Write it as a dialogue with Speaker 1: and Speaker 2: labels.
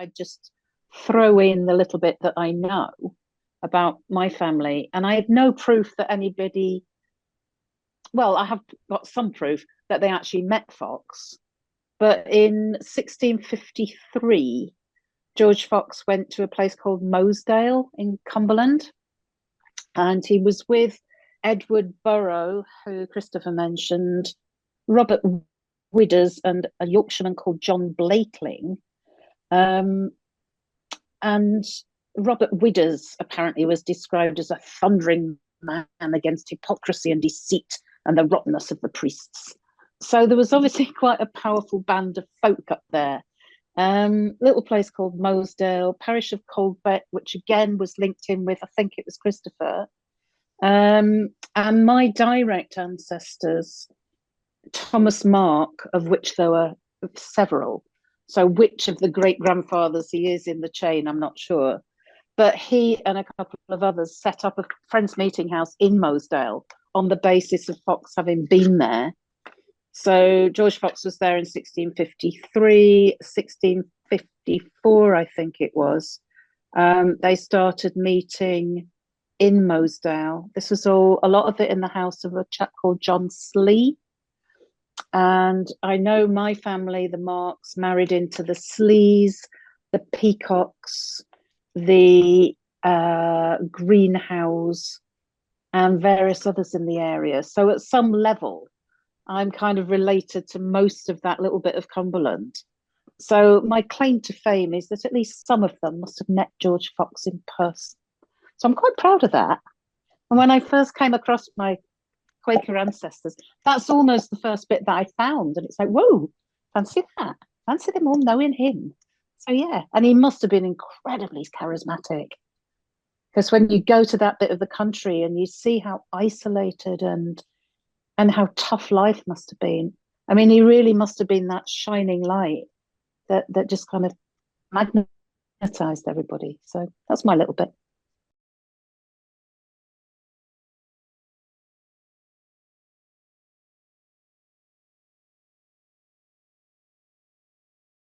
Speaker 1: I just throw in the little bit that I know about my family. And I have no proof that anybody, well, I have got some proof that they actually met Fox. But in 1653, George Fox went to a place called Mosedale in Cumberland, and he was with Edward Burrow, who Christopher mentioned, Robert Widders, and a Yorkshireman called John Blakeling. And Robert Widders apparently was described as a thundering man against hypocrisy and deceit and the rottenness of the priests. So there was obviously quite a powerful band of folk up there. Little place called Mosedale, parish of Coldbeck, which again was linked in with, I think it was Christopher. And my direct ancestors, Thomas Mark, of which there were several. So which of the great grandfathers he is in the chain, I'm not sure. But he and a couple of others set up a Friends Meeting House in Mosedale on the basis of Fox having been there. So George Fox was there in 1653, 1654, I think it was. They started meeting in Mosedale. This was all, a lot of it in the house of a chap called John Slee. And I know my family, the Marks, married into the Slees, the Peacocks, the Greenhouse, and various others in the area. So at some level, I'm kind of related to most of that little bit of Cumberland. So my claim to fame is that at least some of them must have met George Fox in person. So I'm quite proud of that. And when I first came across my Quaker ancestors, that's almost the first bit that I found. And it's like, whoa, fancy that. Fancy them all knowing him. So yeah, and he must have been incredibly charismatic. Because when you go to that bit of the country and you see how isolated and how tough life must have been. I mean, he really must have been that shining light that just kind of magnetized everybody. So that's my little bit.